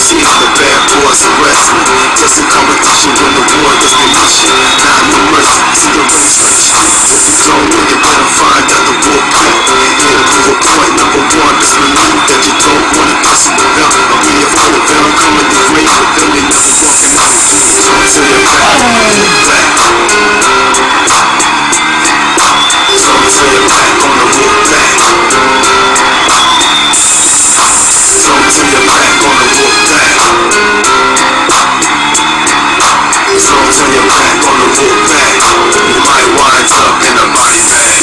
see the bad boys arrest me. Just a competition when the war destination. Not no mercy, see the race on the street. If you don't know, you better find out the war quick. Here to prove a point, number one, disbelieve that you don't want it possible. I'll be a full of I'm coming to great, but then they never walking out. So until you're back, so until you're back on the walk back. So until you're back on the walk back. So until you're back on the walk back. You might wind up in a body bag.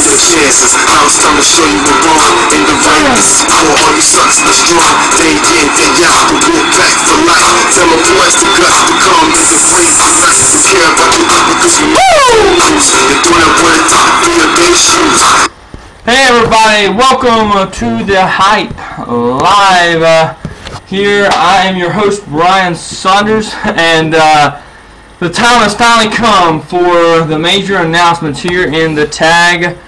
Your chances, now it's time to show you we're wrong. In the right, this is for all you sucks that strong. Day in, day out, the walk back for life. Tell my boys the guts to come in the brain tonight. You care about the because you lose. You're doing it when it's time for your day shoes. Hey everybody, welcome to the Hype Live. Here I am your host Brian Saunders, and the time has finally come for the major announcements here in the tag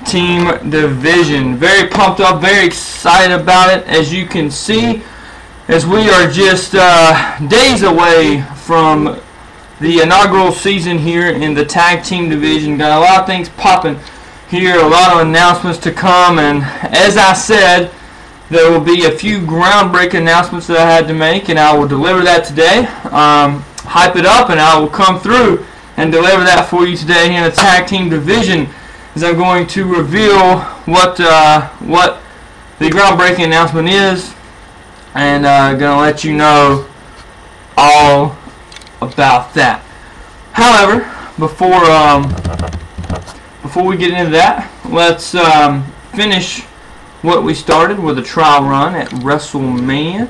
team division. Very pumped up, very excited about it, as you can see, as we are just days away from the inaugural season here in the tag team division. Got a lot of things popping here, a lot of announcements to come, and as I said, there will be a few groundbreaking announcements that I had to make, and I will deliver that today. Hype it up, and I will come through and deliver that for you today here in the tag team division, as I'm going to reveal what the groundbreaking announcement is, and gonna let you know all about that. However, before we get into that, let's finish what we started with a trial run at WrestleMania.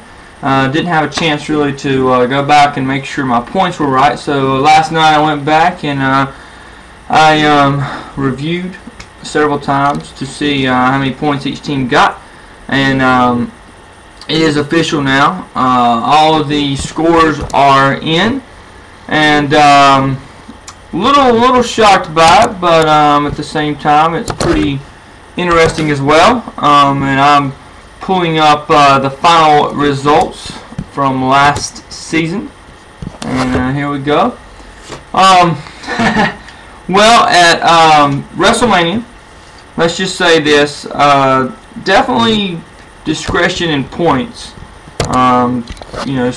Didn't have a chance really to go back and make sure my points were right, so last night I went back and I reviewed several times to see how many points each team got, and it is official now. All of the scores are in, and little shocked by it, but at the same time it's pretty interesting as well. And I'm pulling up the final results from last season, and here we go. Well, at WrestleMania, let's just say this, definitely discretion in points. You know,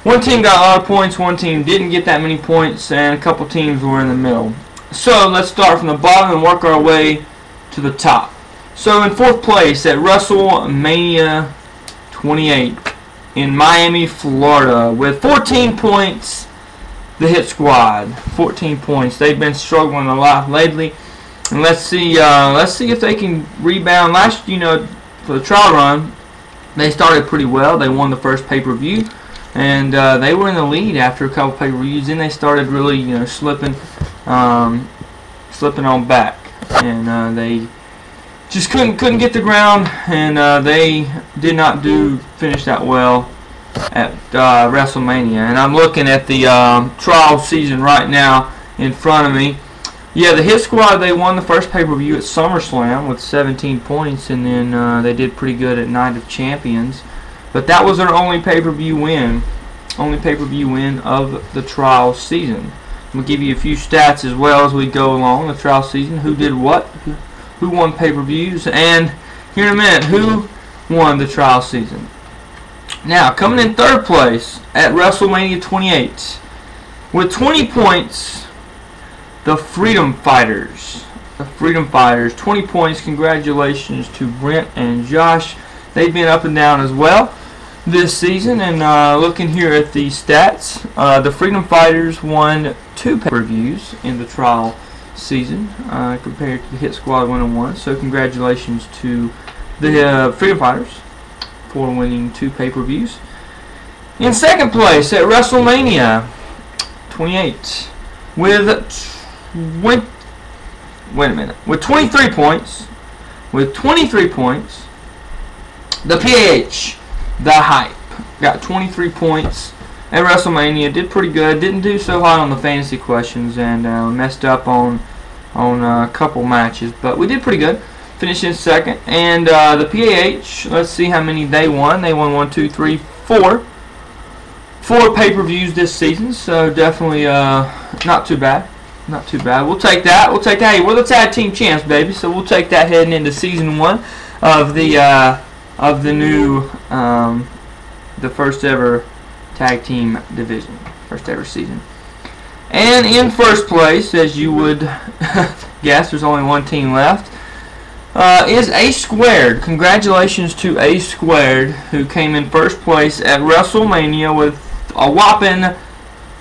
one team got a lot of points, one team didn't get that many points, and a couple teams were in the middle. So let's start from the bottom and work our way to the top. So in fourth place at WrestleMania 28 in Miami, Florida, with 14 points, the Hit Squad. 14 points. They've been struggling a lot lately, and let's see if they can rebound. Last, you know, for the trial run, they started pretty well. They won the first pay-per-view, and they were in the lead after a couple pay-per-views. Then they started really, you know, slipping on back, and they just couldn't get the ground, and they did not finish that well at WrestleMania. And I'm looking at the trial season right now in front of me. Yeah, the Hit Squad, they won the first pay-per-view at SummerSlam with 17 points, and then they did pretty good at Night of Champions. But that was their only pay-per-view win. Only pay-per-view win of the trial season. I'm going to give you a few stats as well as we go along the trial season. Who did what? Who won pay-per-views? And here in a minute, who won the trial season? Now, coming in third place at WrestleMania 28 with 20 points, the Freedom Fighters. The Freedom Fighters, 20 points. Congratulations to Brent and Josh. They've been up and down as well this season. And looking here at the stats, the Freedom Fighters won 2 pay-per-views in the trial season compared to the Hit Squad winning 1. So congratulations to the Freedom Fighters for winning 2 pay-per-views. In second place at WrestleMania 28 with with 23 points. With 23 points, the PAH, the Hype, got 23 points at WrestleMania. Did pretty good. Didn't do so hot on the fantasy questions, and messed up on a couple matches, but we did pretty good. Finished in second. And the PAH, let's see how many they won. They won 1, 2, 3, 4 pay-per-views this season, so definitely not too bad. Not too bad. We'll take that. We'll take that. Hey, we're the tag team champs, baby. So we'll take that heading into season 1 of the new the first ever tag team division, first ever season. And in first place, as you would guess, there's only one team left. Is A Squared. Congratulations to A Squared, who came in first place at WrestleMania with a whopping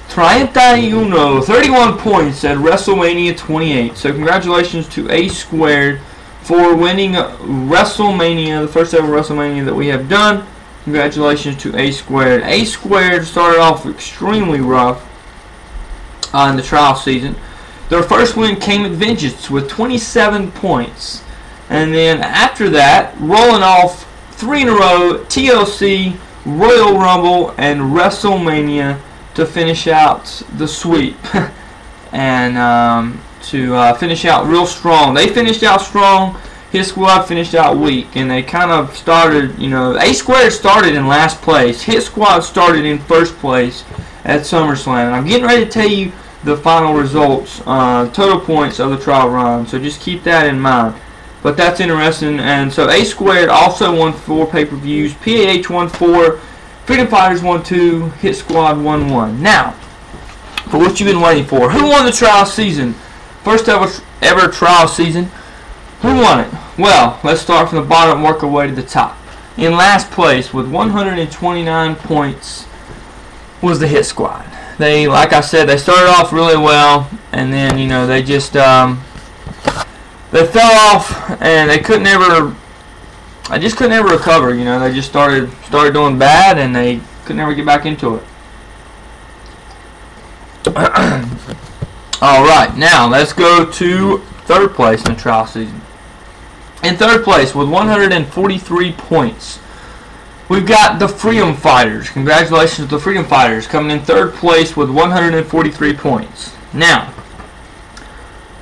31 points at WrestleMania 28. So congratulations to A Squared for winning WrestleMania, the first ever WrestleMania that we have done. Congratulations to A Squared. A Squared started off extremely rough in the trial season. Their first win came at Vengeance with 27 points. And then after that, rolling off 3 in a row, TLC, Royal Rumble, and WrestleMania to finish out the sweep. And to finish out real strong. They finished out strong. His squad finished out weak. And they kind of started, you know, A Squared started in last place. His squad started in first place at SummerSlam. And I'm getting ready to tell you the final results, total points of the trial run. So just keep that in mind. But that's interesting. And so A Squared also won 4 pay-per-views. PAH won 4. Freedom Fighters won 2. Hit Squad won 1. Now, for what you've been waiting for. Who won the trial season? First ever trial season. Who won it? Well, let's start from the bottom and work our way to the top. In last place with 129 points was the Hit Squad. They, like I said, they started off really well, and then, you know, they just they fell off, and they couldn't ever. I just couldn't ever recover. You know, they just started doing bad, and they could never get back into it. All right, now let's go to third place in the trial season. In third place with 143 points, we've got the Freedom Fighters. Congratulations to the Freedom Fighters coming in third place with 143 points. Now,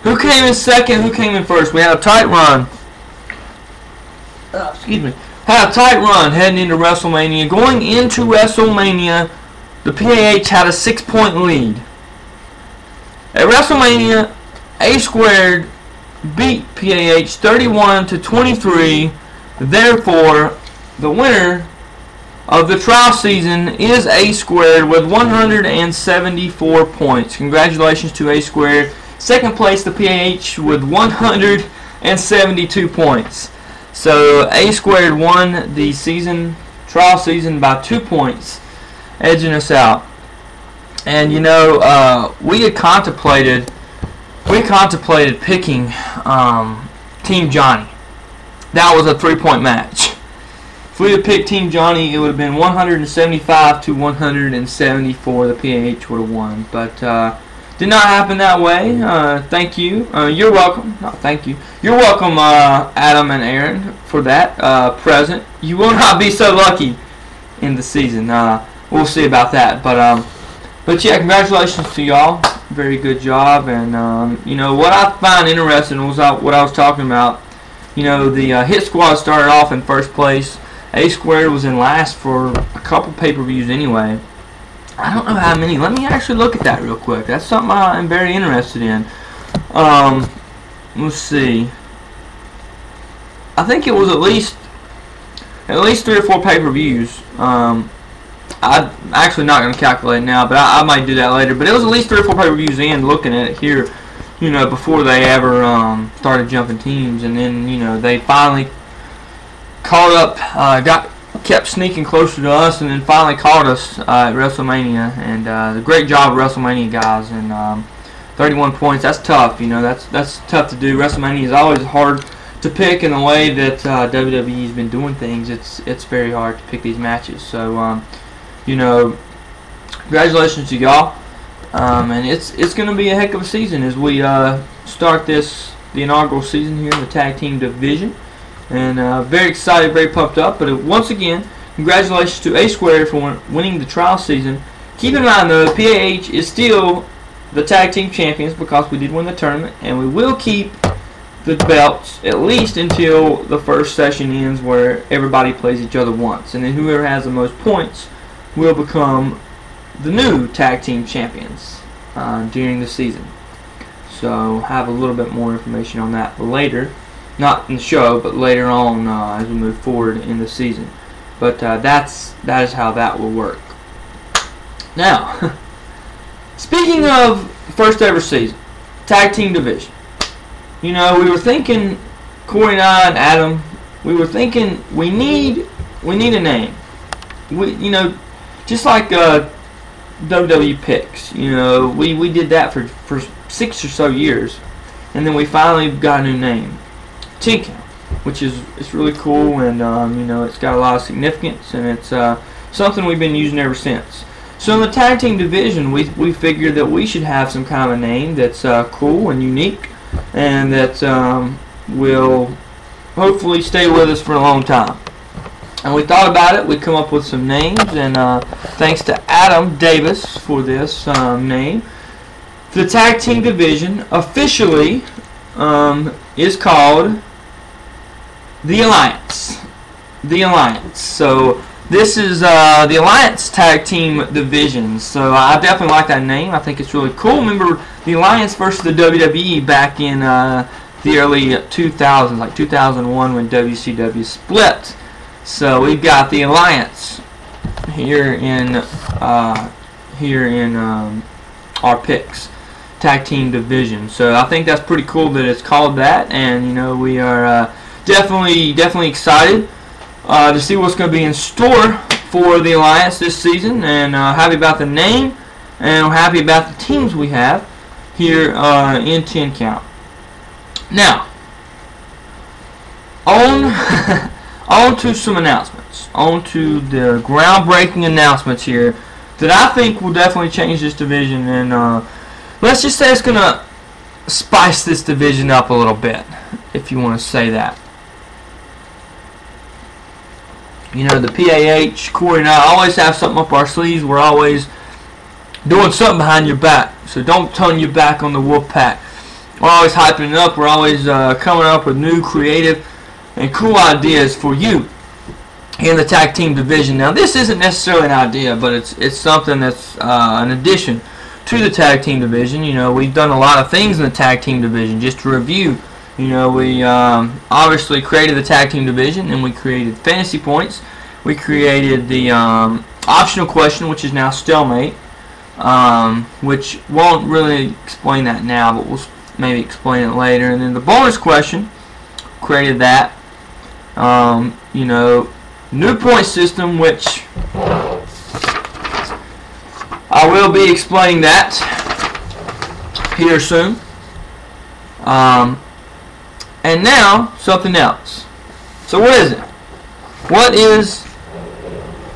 who came in second? Who came in first? We had a tight run. Had a tight run heading into WrestleMania. Going into WrestleMania, the PAH had a 6-point lead. At WrestleMania, A Squared beat PAH 31-23. Therefore, the winner of the trial season is A Squared with 174 points. Congratulations to A Squared. Second place, the PAH with 172 points. So A Squared won the trial season by 2 points, edging us out. And you know, we had contemplated picking Team Johnny. That was a 3-point match. If we had picked Team Johnny, it would have been 175-174. The PAH would have won, but did not happen that way. Thank you. You're welcome. No, thank you. You're welcome, Adam and Aaron, for that present. You will not be so lucky in the season. We'll see about that, but yeah, congratulations to y'all. Very good job. And you know what I find interesting was what I was talking about. You know, the Hit Squad started off in first place. A Squared was in last for a couple pay-per-views anyway. I don't know how many. Let me actually look at that real quick. That's something I'm very interested in. Let's see. I think it was at least 3 or 4 pay-per-views. I'm actually not going to calculate now, but I might do that later. But it was at least 3 or 4 pay-per-views in, looking at it here, you know, before they ever started jumping teams. And then, you know, they finally caught up, kept sneaking closer to us, and then finally caught us at WrestleMania. And the great job of WrestleMania guys. And 31 points, that's tough. You know, that's tough to do. WrestleMania is always hard to pick in the way that WWE's been doing things. It's very hard to pick these matches. So you know, congratulations to y'all. And it's going to be a heck of a season as we start the inaugural season here in the tag team division. And very excited, very pumped up. But once again, congratulations to A Squared for winning the trial season. Keep in mind, though, the PAH is still the tag team champions because we did win the tournament. And we will keep the belts at least until the first session ends, where everybody plays each other once. And then whoever has the most points will become the new tag team champions during the season. So have a little bit more information on that later, not in the show, but later on as we move forward in the season. But that is how that will work. Now, speaking of first ever season, tag team division. You know, we were thinking, Corey and I and Adam, we were thinking we need a name. You know, just like WWE picks. You know, we did that for 6 or so years, and then we finally got a new name, 10 Count, which is it's really cool, and you know, it's got a lot of significance, and it's something we've been using ever since. So in the tag team division, we figured that we should have some kind of a name that's cool and unique, and that will hopefully stay with us for a long time. And we thought about it. We come up with some names, and thanks to Adam Davis for this name. The tag team division officially is called the Alliance. The Alliance. So this is the Alliance tag team division. So I definitely like that name. I think it's really cool. Remember the Alliance versus the WWE back in the early 2000s, like 2001 when WCW split. So we've got the Alliance here in our picks tag team division. So I think that's pretty cool that it's called that, and you know, we are definitely excited to see what's going to be in store for the Alliance this season, and happy about the name, and we're happy about the teams we have here in 10 Count. Now, on to some announcements. On to the groundbreaking announcements here that I think will definitely change this division, and let's just say it's going to spice this division up a little bit, if you want to say that. You know, the PAH, Corey and I always have something up our sleeves. We're always doing something behind your back, so don't turn your back on the Wolfpack. We're always hyping it up. We're always coming up with new, creative, and cool ideas for you in the tag team division. Now, this isn't necessarily an idea, but it's something that's an addition to the tag team division. You know, we've done a lot of things in the tag team division. Just to review, you know, we obviously created the tag team division, and we created fantasy points. We created the optional question, which is now stalemate, which won't really explain that now, but we'll maybe explain it later. And then the bonus question, created that. You know, new point system, which I will be explaining that here soon. And now, something else. So what is it? What is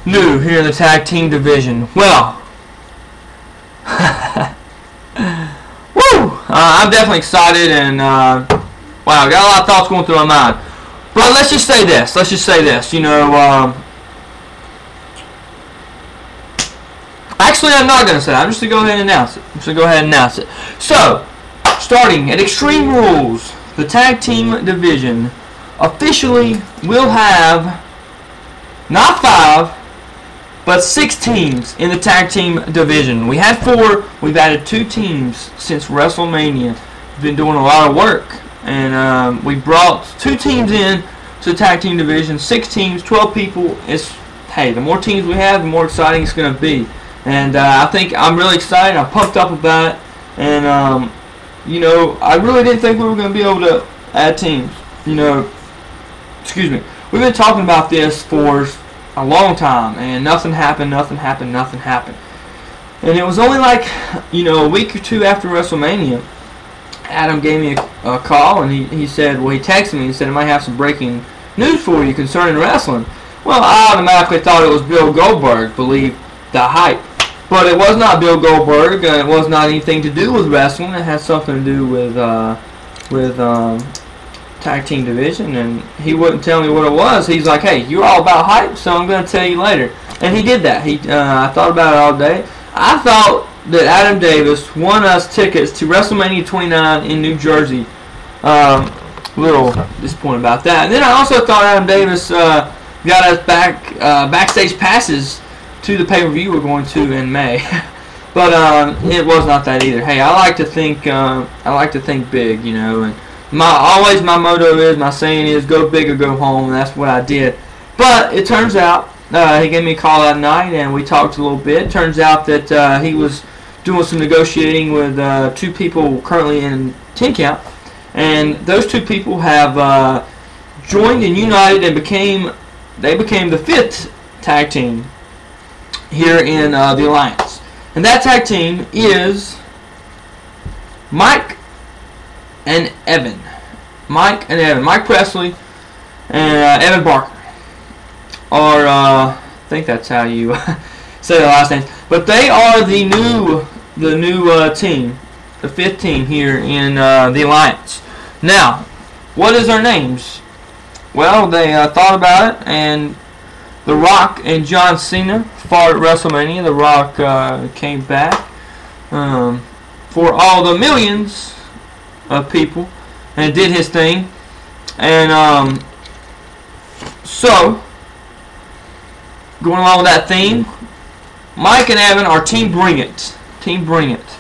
new here in the tag team division? Well, woo! I'm definitely excited, and wow, I got a lot of thoughts going through my mind. But let's just say this. You know, actually, I'm not going to say that. I'm just going to go ahead and announce it. So, starting at Extreme Rules, the tag team division officially will have not 5, but 6 teams in the tag team division. We had 4. We've added 2 teams since WrestleMania. We've been doing a lot of work, and we brought 2 teams in to the tag team division. 6 teams, 12 people. Hey, the more teams we have, the more exciting it's going to be. And I think I'm really excited. I'm pumped up about it. And you know, I really didn't think we were going to be able to add teams. You know, excuse me. We've been talking about this for a long time, and nothing happened. And it was only like, you know, a week or 2 after WrestleMania, Adam gave me a call, and he said, well, he texted me and said, I might have some breaking news for you concerning wrestling. Well, I automatically thought it was Bill Goldberg, believe the hype. But it was not Bill Goldberg. It was not anything to do with wrestling. It had something to do with tag team division, and he wouldn't tell me what it was. He's like, hey, you're all about hype, so I'm going to tell you later. And he did that. I thought about it all day. I thought that Adam Davis won us tickets to WrestleMania 29 in New Jersey. Little disappointed about that. And then I also thought Adam Davis got us backstage passes to the pay-per-view we're going to in May. But it was not that either. Hey, I like to think big, you know, and always my motto is, my saying is, go big or go home, and that's what I did. But it turns out he gave me a call that night, and we talked a little bit. Turns out that he was doing some negotiating with 2 people currently in 10 Count, and those 2 people have joined and united and became the 5th tag team here in the Alliance. And that tag team is Mike and Evan. Mike Presley and Evan Barker. Or, I think that's how you say the last names. But they are the new team, the 5th team here in the Alliance. Now, what is their names? Well, they thought about it, and The Rock and John Cena fought at WrestleMania. The Rock came back for all the millions of people and did his thing. And so, going along with that theme, Mike and Evan are Team Bring It. Team Bring It.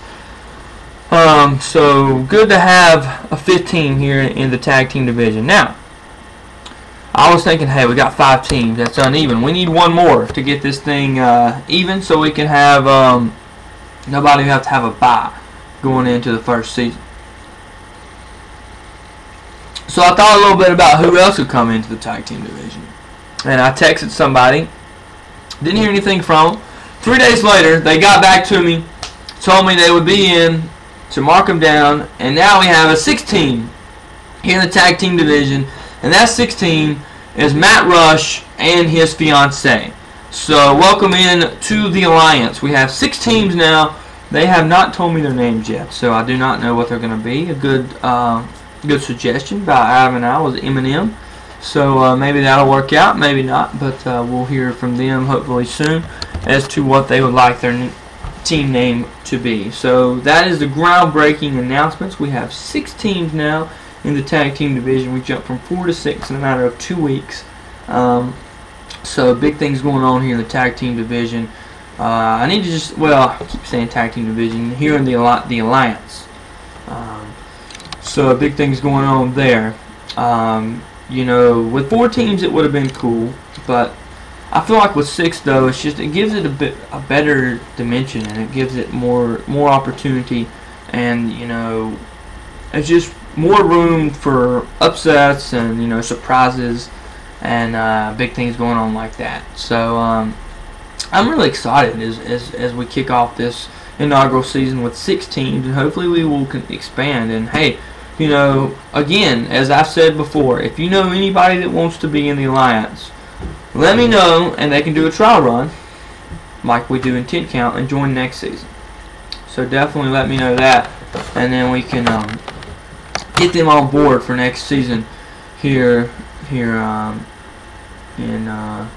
So, good to have a 5th team here in the tag team division. Now, I was thinking, hey, we got 5 teams. That's uneven. We need 1 more to get this thing even, so we can have nobody have to have a bye going into the first season. So I thought a little bit about who else would come into the tag team division, and I texted somebody. Didn't hear anything from them. 3 days later, they got back to me, told me they would be in to mark them down, and now we have a 6th team here in the tag team division, and that 6th team is Matt Rush and his fiancée. So welcome in to the Alliance. We have 6 teams now. They have not told me their names yet, so I do not know what they're going to be. A good suggestion by Adam and I was Eminem. So maybe that'll work out, maybe not, but we'll hear from them hopefully soon as to what they would like their team name to be. So that is the groundbreaking announcements. We have 6 teams now in the tag team division. We jumped from 4 to 6 in a matter of 2 weeks. So big things going on here in the tag team division. I need to just, well, I keep saying tag team division, here in the Alliance. So big things going on there. You know, with 4 teams it would have been cool, but I feel like with 6 though, it gives it a better dimension, and it gives it more opportunity, and you know, it's just more room for upsets and, you know, surprises and big things going on like that. So I'm really excited as we kick off this inaugural season with 6 teams, and hopefully we will expand. And hey, you know, again, as I've said before, if you know anybody that wants to be in the Alliance, let me know, and they can do a trial run like we do in 10 Count and join next season. So definitely let me know that, and then we can get them on board for next season here in the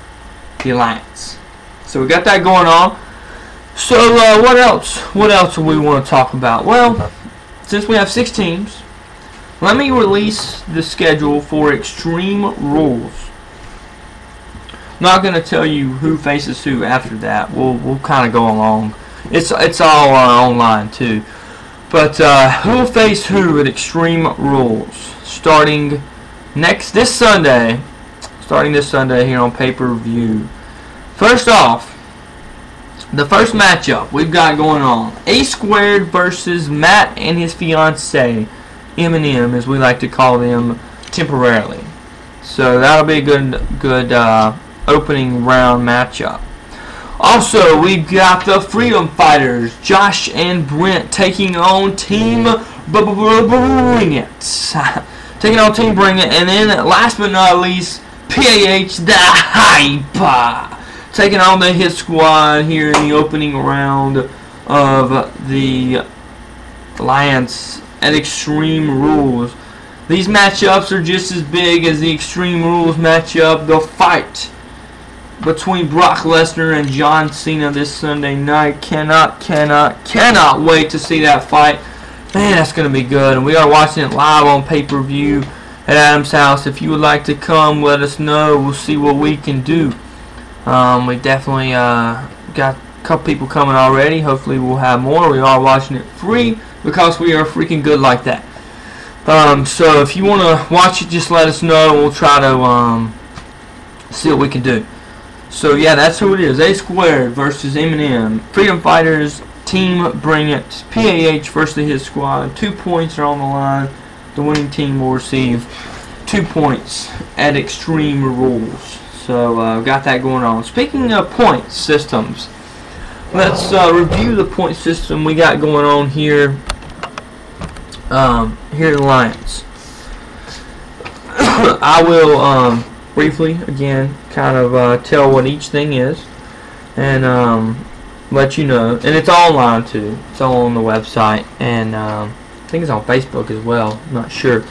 Alliance. So we got that going on. So what else? What else do we want to talk about? Well, since we have 6 teams, let me release the schedule for Extreme Rules. I'm not going to tell you who faces who after that. We'll kind of go along. It's all online too. But who will face who at Extreme Rules starting this Sunday here on pay-per-view. First off, the first matchup we've got going on, A Squared versus Matt and his fiancée, Eminem, as we like to call them temporarily. So that'll be a good opening round matchup. Also, we've got the Freedom Fighters, Josh and Brent, taking on Team Bring It. Taking on Team Bring It. And then, last but not least, PAH the Hype, taking on the Hit Squad here in the opening round of the Alliance at Extreme Rules. These matchups are just as big as the Extreme Rules matchup. The fight between Brock Lesnar and John Cena this Sunday night. Cannot wait to see that fight. Man, that's going to be good. And we are watching it live on pay-per-view at Adam's house. If you would like to come, let us know. We'll see what we can do. We definitely got a couple people coming already. Hopefully we'll have more. We are watching it free because we are freaking good like that. So if you want to watch it, just let us know. We'll try to see what we can do. So yeah, that's who it is. A Squared versus Eminem. Freedom Fighters team bring it. PAH versus his squad. 2 points are on the line. The winning team will receive 2 points at Extreme Rules. So got that going on. Speaking of point systems, let's review the point system we got going on here. Here at Alliance. I will briefly again kind of tell what each thing is and let you know. And it's all online too. It's all on the website, and I think it's on Facebook as well. I'm not sure.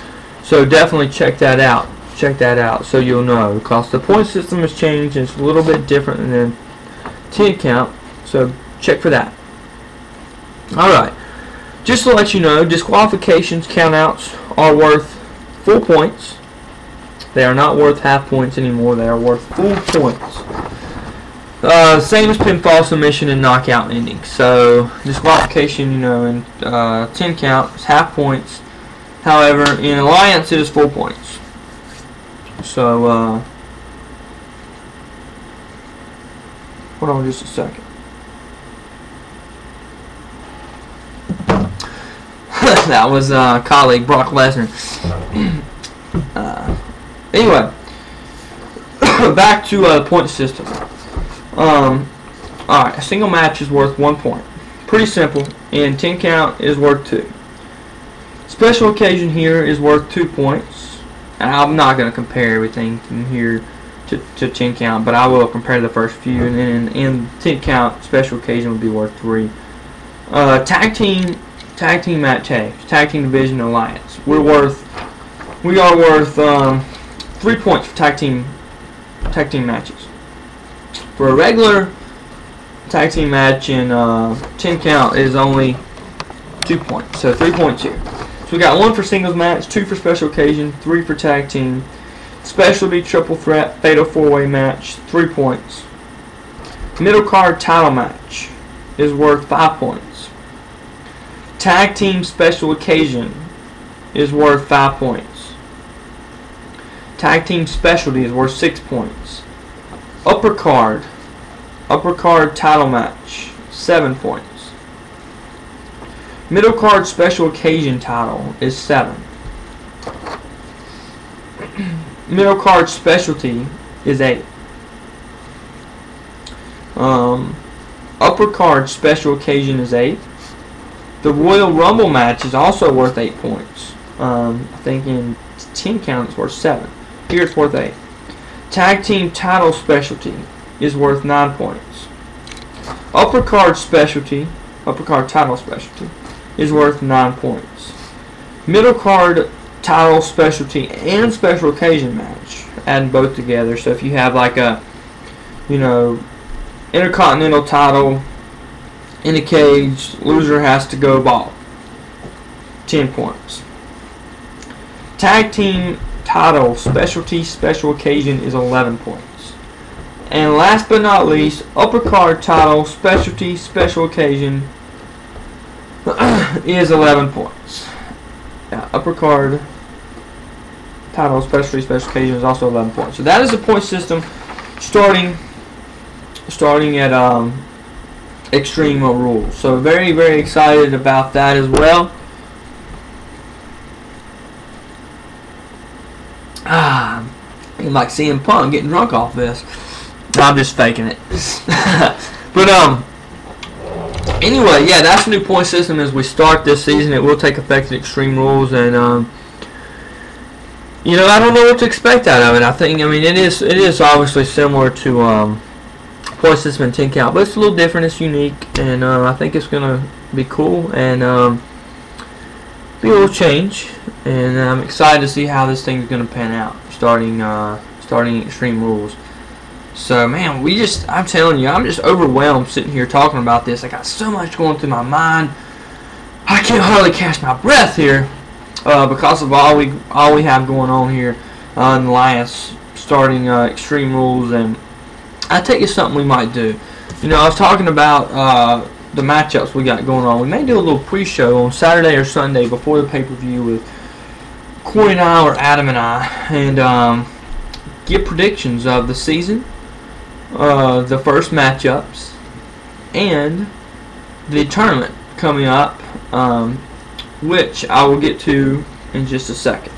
So definitely check that out. Check that out so you'll know, because the point system has changed. It's a little bit different than 10 count. So check for that. Alright. Just to let you know, disqualifications countouts are worth full points. They are not worth half points anymore. They are worth full points. Same as pinfall, submission, and knockout ending. So disqualification, you know, in 10 count is half points. However, in Alliance it is full points. So hold on just a second. That was colleague Brock Lesnar. Anyway, back to the point system. Alright, a single match is worth 1 point. Pretty simple. And 10 count is worth 2. Special occasion here is worth 2 points. And I'm not going to compare everything from here to 10 count, but I will compare the first few. And then in 10 count, special occasion would be worth 3. Tag team match, tag team division alliance. We are worth 3 points for tag team matches. For a regular tag team match in 10 count is only 2 points. So 3 points here. So we got 1 for singles match, 2 for special occasion, 3 for tag team. Specialty triple threat fatal 4-way match, 3 points. Middle card title match is worth 5 points. Tag team special occasion is worth 5 points. Tag team specialty is worth 6 points. Upper card title match, 7 points. Middle card special occasion title is 7. Middle card specialty is 8. Upper card special occasion is 8. The Royal Rumble match is also worth 8 points. I think in 10 count it's worth 7. Here it's worth 8. Tag team title specialty is worth 9 points. Upper card title specialty is worth 9 points. Middle card title specialty and special occasion match, adding both together. So if you have like a, you know, Intercontinental title in a cage, loser has to go ball. 10 points. Tag team title specialty special occasion is 11 points. And last but not least, upper card title specialty special occasion is 11 points. Yeah, upper card title specialty special occasion is also 11 points. So that is the point system starting at Extreme Rules. So very, very excited about that as well. I'm like CM Punk getting drunk off this. I'm just faking it. But anyway, yeah, that's the new point system as we start this season. It will take effect at Extreme Rules, and you know, I don't know what to expect out of it. I mean, it is obviously similar to point system in 10 count, but it's a little different. It's unique, and I think it's gonna be cool and be a little change. And I'm excited to see how this thing's gonna pan out starting Extreme Rules. So man, I'm telling you, I'm just overwhelmed sitting here talking about this. I got so much going through my mind. I can't hardly catch my breath here because of all we have going on here in Alliance starting Extreme Rules, and I think it's something we might do. You know, I was talking about the matchups we got going on. We may do a little pre-show on Saturday or Sunday before the pay-per-view with Corey and I, or Adam and I, and give predictions of the season, the first matchups, and the tournament coming up, which I will get to in just a second.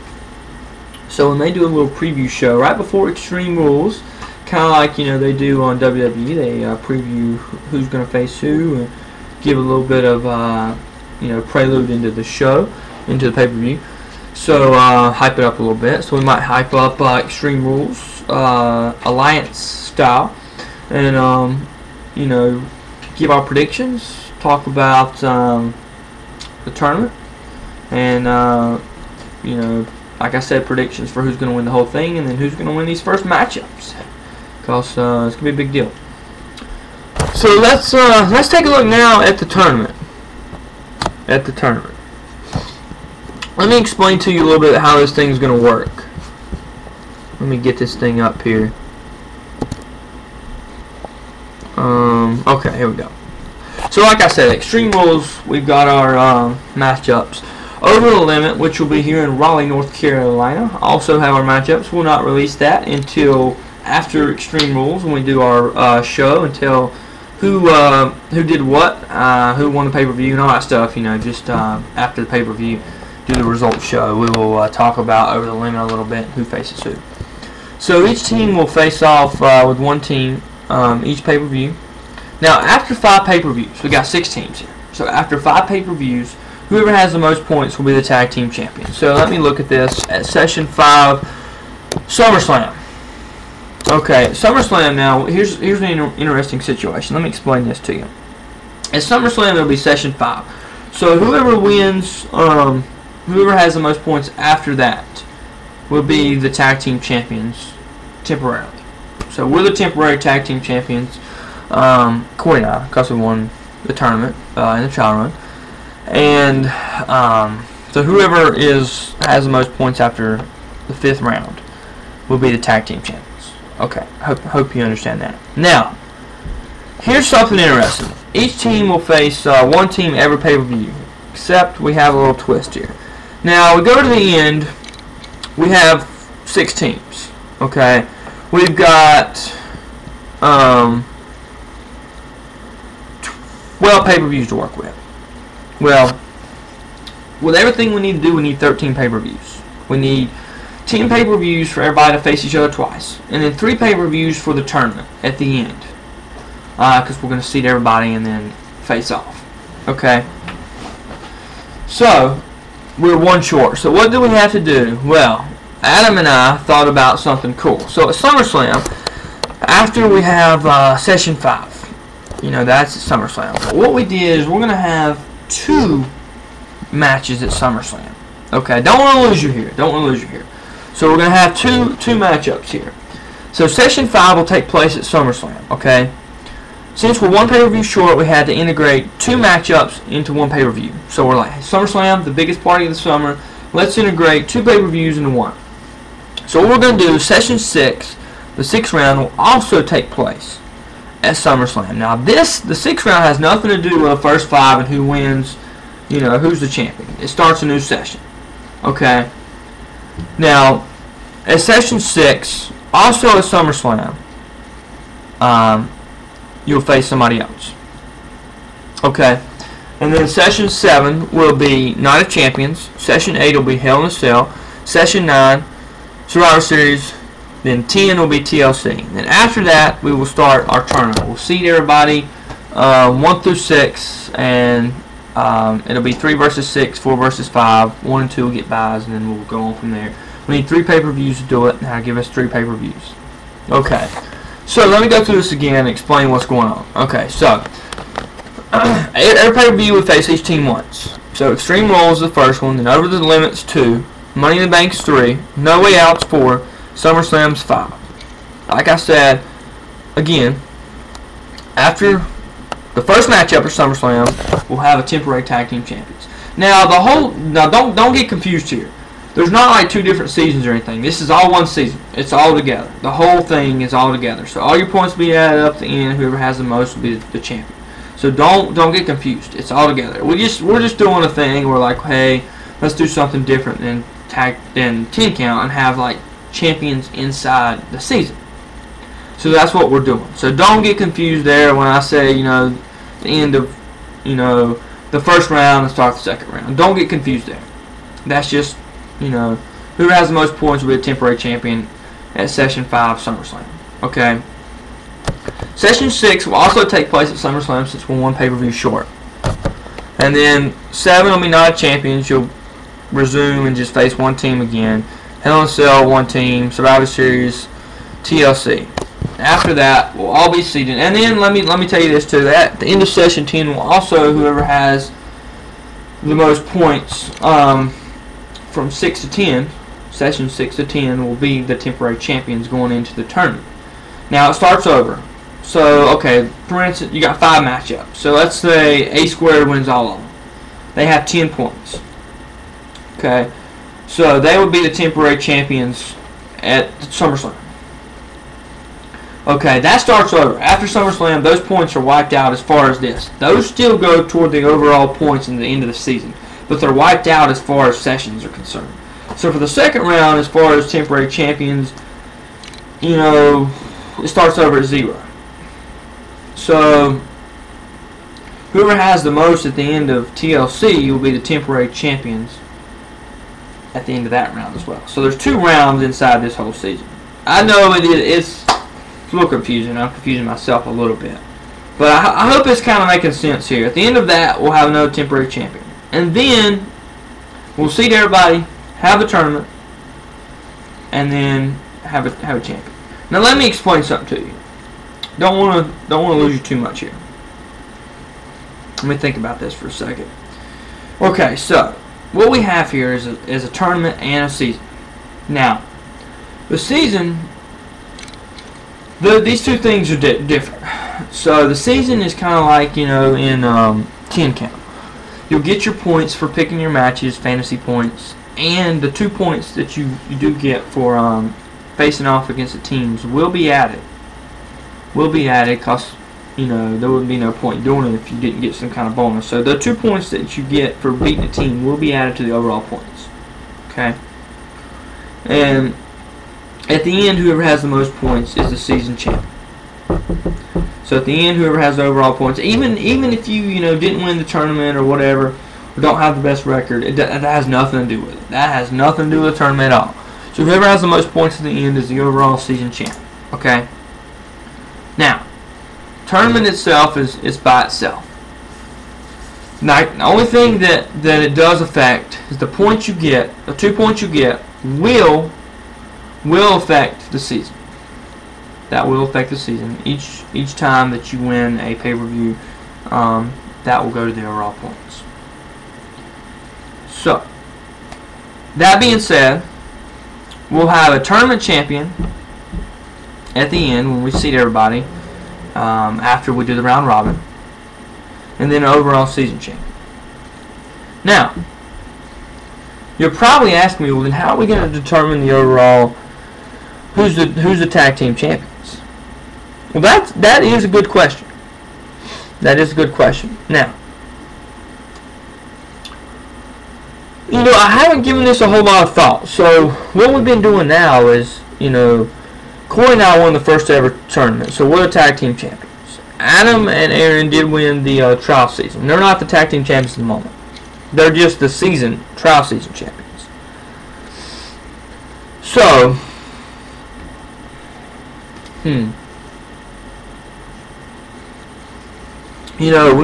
So we may do a little preview show right before Extreme Rules, kind of like, you know, they do on WWE. They preview who's going to face who and give a little bit of you know, prelude into the show, into the pay-per-view. So hype it up a little bit. So we might hype up Extreme Rules, Alliance style, and you know, give our predictions, talk about the tournament, and you know, like I said, predictions for who's going to win the whole thing, and then who's going to win these first matchups, because it's going to be a big deal. So let's take a look now at the tournament. Let me explain to you a little bit how this thing's going to work. Let me get this thing up here. Okay, here we go. So like I said, Extreme Rules, we've got our matchups. Over the Limit, which will be here in Raleigh, North Carolina. Also have our matchups. We'll not release that until after Extreme Rules, when we do our show, until who did what, who won the pay-per-view, and all that stuff. You know, just after the pay-per-view, do the results show. We will talk about Over the Limit a little bit, who faces who. So each team will face off with one team each pay-per-view. Now, after 5 pay-per-views, we got 6 teams here. So after 5 pay-per-views, whoever has the most points will be the tag team champion. So let me look at this at Session 5, SummerSlam. Okay, SummerSlam now, here's an interesting situation. Let me explain this to you. At SummerSlam, it'll be Session 5. So whoever wins, whoever has the most points after that will be the tag team champions temporarily. So we're the temporary tag team champions, Corey and I, because we won the tournament in the trial run. And so whoever has the most points after the 5th round will be the tag team champions. Okay, hope you understand that. Now, here's something interesting. Each team will face one team every pay-per-view, except we have a little twist here. Now, we go to the end, we have 6 teams, okay? We've got 12 pay-per-views to work with. Well, with everything we need to do, we need 13 pay-per-views. We need 10 pay-per-views for everybody to face each other twice, and then 3 pay-per-views for the tournament at the end, because we're going to seed everybody and then face off. Okay? So, we're 1 short. So what do we have to do? Well, Adam and I thought about something cool. So at SummerSlam, after we have Session 5, you know, that's at SummerSlam. But what we did is we're going to have 2 matches at SummerSlam. Okay, don't want to lose you here. Don't want to lose you here. So we're going to have two matchups here. So Session 5 will take place at SummerSlam. Okay. Since we're 1 pay-per-view short, we had to integrate 2 matchups into 1 pay-per-view. So we're like, SummerSlam, the biggest party of the summer. Let's integrate 2 pay-per-views into 1. So what we're going to do is Session 6, the 6th round, will also take place at SummerSlam. Now the 6th round has nothing to do with the first 5 and who wins, you know, who's the champion. It starts a new session. Okay. Now, at Session 6, also at SummerSlam, you'll face somebody else. Okay. And then Session 7 will be Night of Champions. Session 8 will be Hell in a Cell. Session 9, Survivor Series. Then 10 will be TLC. And then after that, we will start our tournament. We'll seed everybody 1 through 6, and it'll be 3 versus 6, 4 versus 5. 1 and 2 will get buys, and then we'll go on from there. We need 3 pay-per-views to do it. Now give us 3 pay-per-views. Okay. So let me go through this again and explain what's going on. Okay, so every pay-per-view we face each team once. So Extreme Rules is the first one, then Over the Limit's 2, Money in the Bank's 3, No Way Out's 4, SummerSlam's 5. Like I said, again, after the first matchup at SummerSlam, we'll have a temporary tag team champions. Now don't get confused here. there's not like two different seasons or anything. This is all one season. It's all together. The whole thing is all together. So all your points will be added up at the end. Whoever has the most will be the champion. So don't get confused. It's all together. We're just doing a thing. We're like, hey, let's do something different than 10 count and have like champions inside the season. So that's what we're doing. So don't get confused there when I say, the end of, the first round and start the second round. Don't get confused there. That's just, whoever has the most points will be a temporary champion at Session 5 SummerSlam. Okay. Session 6 will also take place at SummerSlam since we're one pay-per-view short. And then 7 will be not champions. You'll resume and just face one team again. Hell in a Cell, one team. Survivor Series, TLC. After that, we'll all be seeded. And then let me tell you this too. At the end of Session 10 will also, whoever has the most points from 6 to 10, Session 6 to 10 will be the temporary champions going into the tournament. Now it starts over. So, okay, for instance, you got 5 matchups. So let's say A squared wins all of them. They have 10 points. Okay, so they would be the temporary champions at SummerSlam. Okay, that starts over. After SummerSlam, those points are wiped out as far as this. Those still go toward the overall points in the end of the season, but they're wiped out as far as sessions are concerned. So for the second round, as far as temporary champions, it starts over at 0. So whoever has the most at the end of TLC will be the temporary champions at the end of that round as well. So there's 2 rounds inside this whole season. I know it's a little confusing. I'm confusing myself a little bit. But I hope it's kind of making sense here. At the end of that, we'll have another temporary champion. And then we'll seed everybody, have a tournament, and then have a champion. Now let me explain something to you. Don't want to lose you too much here. Let me think about this for a second. Okay, so what we have here is a tournament and a season. Now, the season, these two things are different. So the season is kind of like, in 10 count. You'll get your points for picking your matches, fantasy points, and the 2 points that you do get for facing off against the teams will be added. Will be added because, there would be no point doing it if you didn't get some kind of bonus. So the 2 points that you get for beating a team will be added to the overall points. Okay? And at the end, whoever has the most points is the season champion. So at the end, whoever has the overall points, even if you didn't win the tournament or whatever, or don't have the best record, that has nothing to do with it. That has nothing to do with the tournament at all. So whoever has the most points at the end is the overall season champion. Okay? Now, tournament itself is by itself. Now, the only thing that it does affect is the points you get, the 2 points you get, will affect the season. That will affect the season. Each time that you win a pay-per-view, that will go to the overall points. So, that being said, we'll have a tournament champion at the end when we seed everybody after we do the round robin, and then an overall season champion. Now, you're probably asking me, well, then how are we going to determine the overall who's the tag team champions? Well, that is a good question. That is a good question. Now, I haven't given this a whole lot of thought. So what we've been doing now is, Corey and I won the first ever tournament, so we're the tag team champions. Adam and Aaron did win the trial season. They're not the tag team champions at the moment. They're just the trial season champions. So, we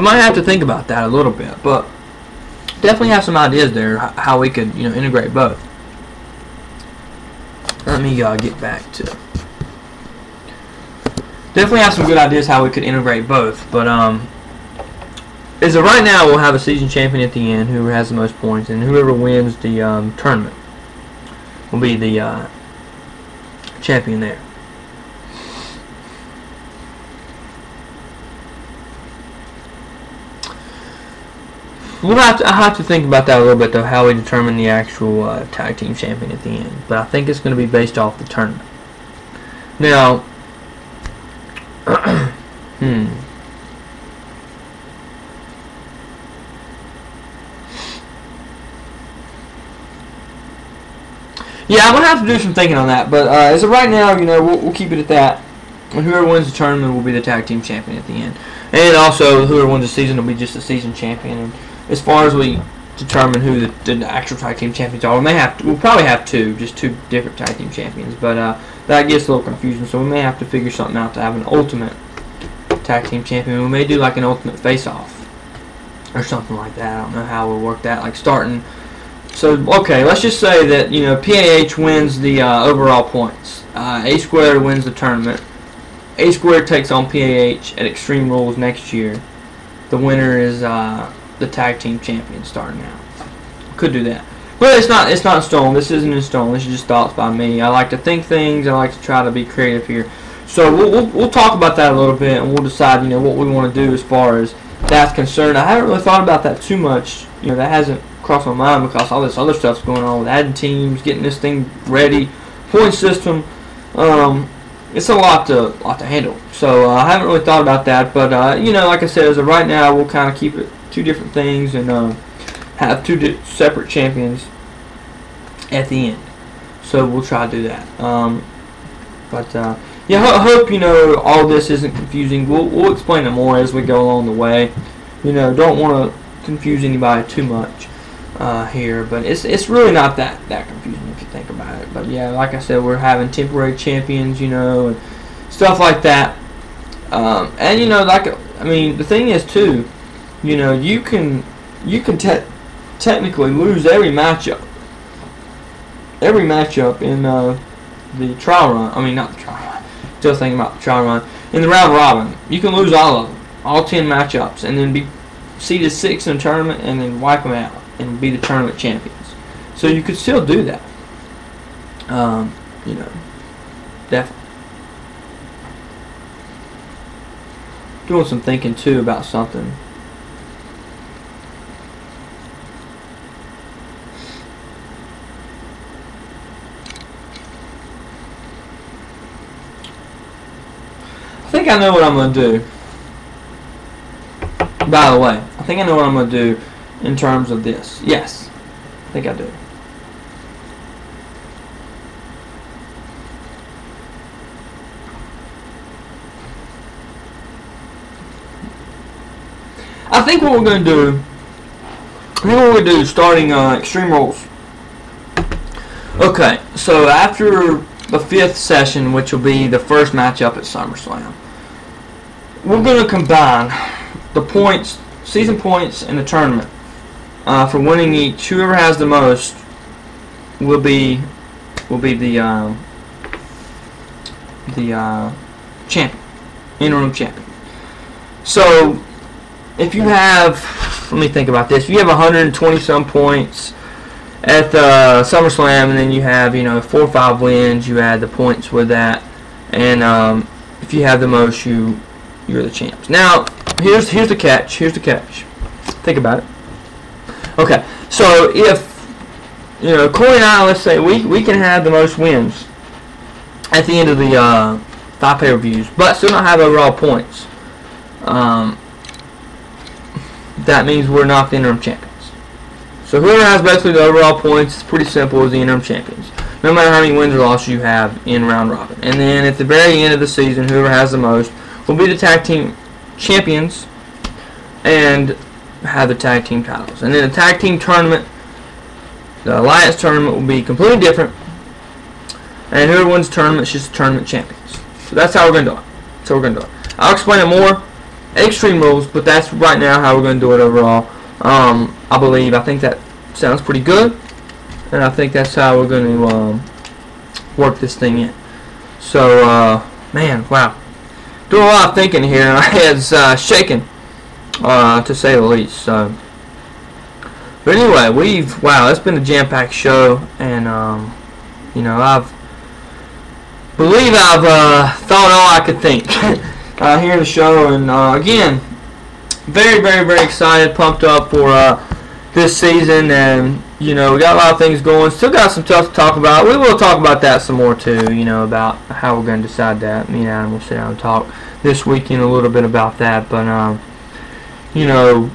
might have to think about that a little bit, but definitely have some ideas there how we could, integrate both. Let me get back to. Definitely have some good ideas how we could integrate both, but as of right now, we'll have a season champion at the end who has the most points, and whoever wins the tournament will be the champion there. I have to think about that a little bit though, how we determine the actual tag team champion at the end. But I think it's going to be based off the tournament. Now, Yeah, I'm gonna have to do some thinking on that. But as of right now, we'll keep it at that. And whoever wins the tournament will be the tag team champion at the end. And also, whoever wins the season will be just the season champion. And as far as we determine who the actual tag team champions are, we'll probably have two different tag team champions. But that gets a little confusing, so we may have to figure something out to have an ultimate tag team champion. We may do like an ultimate face-off or something like that. I don't know how we'll work that. Like starting. So okay, let's just say that PAH wins the overall points. A Squared wins the tournament. A Squared takes on PAH at Extreme Rules next year. The winner is the tag team champion starting out. Could do that, but it's not in stone. This isn't in stone. This is just thoughts by me. I like to think things. I like to try to be creative here. So we'll talk about that a little bit, and we'll decide what we want to do as far as that's concerned. I haven't really thought about that too much. That hasn't crossed my mind because all this other stuff's going on with adding teams, getting this thing ready, point system. It's a lot to handle. So I haven't really thought about that. But like I said, as of right now, we'll kind of keep it two different things and have two separate champions at the end. So we'll try to do that. Yeah, I hope all this isn't confusing. We'll explain it more as we go along the way. Don't want to confuse anybody too much here, but it's really not that confusing if you think about it. But yeah, like I said, we're having temporary champions, and stuff like that. And the thing is too, you can technically lose every matchup in the trial run. I mean, not the trial run. Still thinking about the trial run. In the round robin, you can lose all of them, all 10 matchups, and then be seeded 6 in a tournament, and then wipe them out and be the tournament champions. So you could still do that. Definitely. Doing some thinking too about something. I think I know what I'm going to do. By the way, I think I know what I'm going to do in terms of this. Yes, I think I do. I think what we're going to do, starting Extreme Rules. Okay, so after the 5th session, which will be the first matchup at SummerSlam, we're going to combine the points, season points, and the tournament for winning each. Whoever has the most will be the champion, interim champion. So if you have, let me think about this. If you have 120 some points at the SummerSlam, and then you have 4 or 5 wins, you add the points with that, and if you have the most, you're the champs. Now here's the catch. Here's the catch. Think about it. Okay, so if Corey and I, let's say we can have the most wins at the end of the 5 pay-per-views, but still not have overall points. That means we're not the interim champions. So whoever has basically the overall points, it's pretty simple, is the interim champions. No matter how many wins or losses you have in round robin. And then at the very end of the season, whoever has the most will be the tag team champions and have the tag team titles. And then the tag team tournament, the Alliance tournament, will be completely different. And whoever wins the tournament is just the tournament champions. So that's how we're going to do it. So we're going to do it. I'll explain it more at Extreme Rules, but that's right now how we're going to do it overall. I think that sounds pretty good, and I think that's how we're going to work this thing in. So, man, wow. Doing a lot of thinking here, and my head's shaking, to say the least. So, but anyway, wow, it's been a jam-packed show, and I believe I've thought all I could think here in the show, and again, very, very, very excited, pumped up for this season, and you know, we got a lot of things going. Still got some stuff to talk about. We will talk about that some more too. You know, about how we're going to decide that. Me and Adam will sit down and talk this weekend a little bit about that. But you know,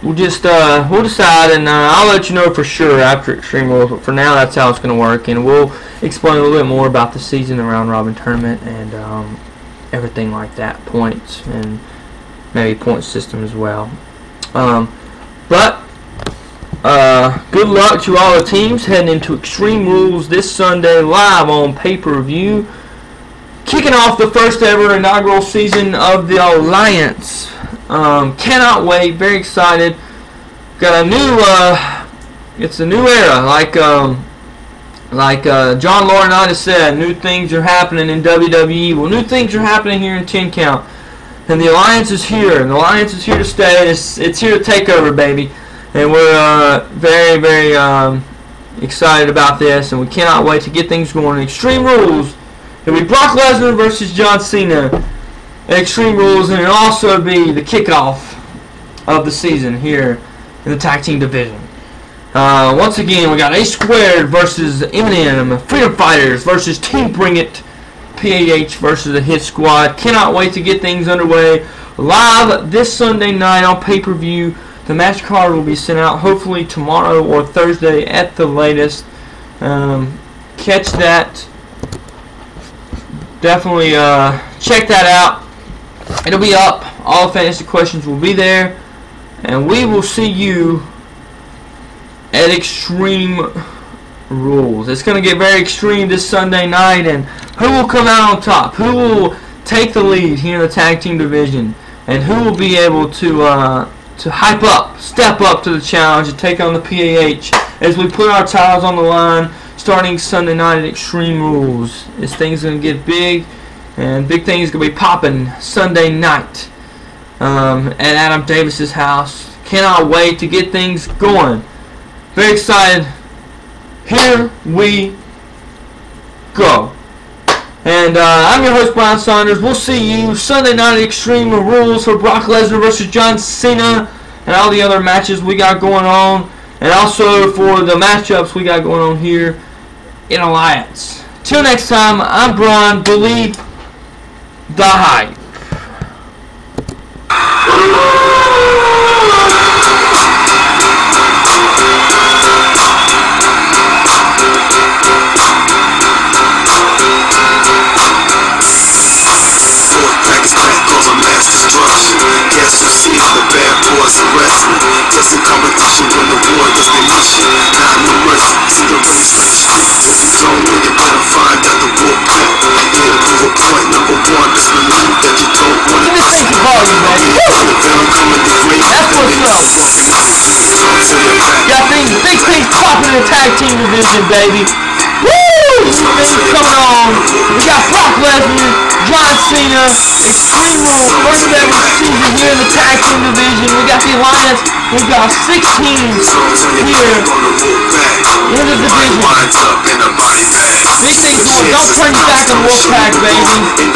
we'll just we'll decide, and I'll let you know for sure after Extreme Rules. But for now, that's how it's going to work, and we'll explain a little bit more about the season, the round robin tournament, and everything like that, points and maybe point system as well. But good luck to all the teams heading into Extreme Rules this Sunday live on pay-per-view. Kicking off the first ever inaugural season of the Alliance. Cannot wait. Very excited. Got a new, it's a new era. Like John Laurinaitis said, new things are happening in WWE. Well, new things are happening here in 10 Count. And the Alliance is here. And the Alliance is here to stay. It's here to take over, baby. And we're very, very excited about this. And we cannot wait to get things going. Extreme Rules. It'll be Brock Lesnar versus John Cena at Extreme Rules. And it'll also be the kickoff of the season here in the tag team division. Once again, we got A Squared versus Eminem, Freedom Fighters versus Team Bring It, PAH versus the Hit Squad. Cannot wait to get things underway. Live this Sunday night on pay-per-view. The match card will be sent out hopefully tomorrow or Thursday at the latest. Catch that. Definitely check that out. It'll be up. All fantasy questions will be there. And we will see you at Extreme Rules. It's going to get very extreme this Sunday night, and who will come out on top? Who will take the lead here in the tag team division? And who will be able to hype up, step up to the challenge and take on the PAH as we put our titles on the line starting Sunday night at Extreme Rules. This thing's going to get big, and big things going to be popping Sunday night at Adam Davis's house. Cannot wait to get things going. Very excited. Here we go. And I'm your host, Brian Saunders. We'll see you Sunday night at Extreme Rules for Brock Lesnar versus John Cena and all the other matches we got going on. And also for the matchups we got going on here in Alliance. Till next time, I'm Brian. Believe the hype. Just in competition when the war does the mission. Not no mercy, see the race like the street. If you don't know, you better find out the war path. Yeah, prove a point, number one, just believe that you don't want to Give me the volume, man. That's what's up. Got things, big things popping in the tag team division, baby. Woo! Things coming on. We got Brock Lesnar, John Cena, Extreme Rules, first ever season here in the tag team division. We got the Alliance. We've got 6 teams here in the division. Big things going. Don't turn your back on Wolfpack, baby. Things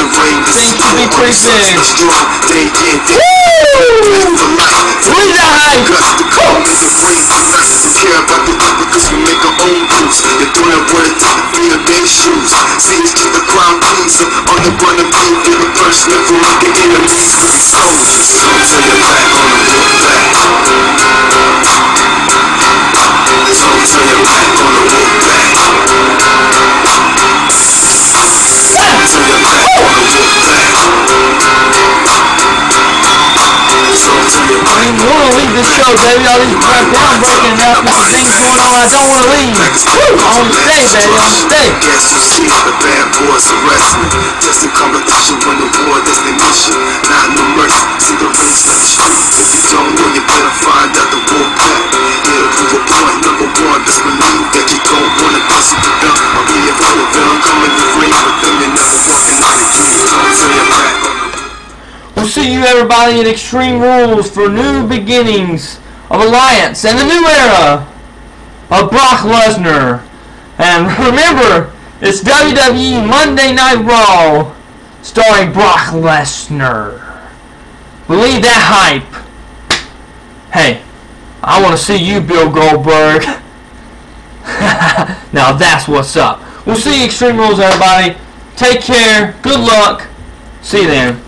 should be pretty big. Woo! Where's the hype? Care about the people because we make our own rules. You're doing it what it takes to be in their shoes. See, it's just the crown pleaser. On the run of you, get a person for me, the enemies will be soldiers. So turn your back on the wolf back. So turn your back on the wolf back. Turn your back on the wolf back. I don't want to leave this show, baby. All these groundbreaking announcements and things going on. I don't want to leave. I want to stay, baby. I want to stay. Guess you see the bad boys are wrestling. Just in competition when the war does the mission. Not no mercy. See the race like the street. If you don't know, you better find out the war path. Yeah, prove a point. Number one, just believe that you don't want to bust it with them. I'll be a villain. I'm coming to ring with them. You're never walking out of you. Don't turn your back on them. We'll see you, everybody, at Extreme Rules for new beginnings of Alliance and the new era of Brock Lesnar. And remember, it's WWE Monday Night Raw starring Brock Lesnar. Believe that hype. Hey, I want to see you, Bill Goldberg. Now that's what's up. We'll see you Extreme Rules, everybody. Take care. Good luck. See you then.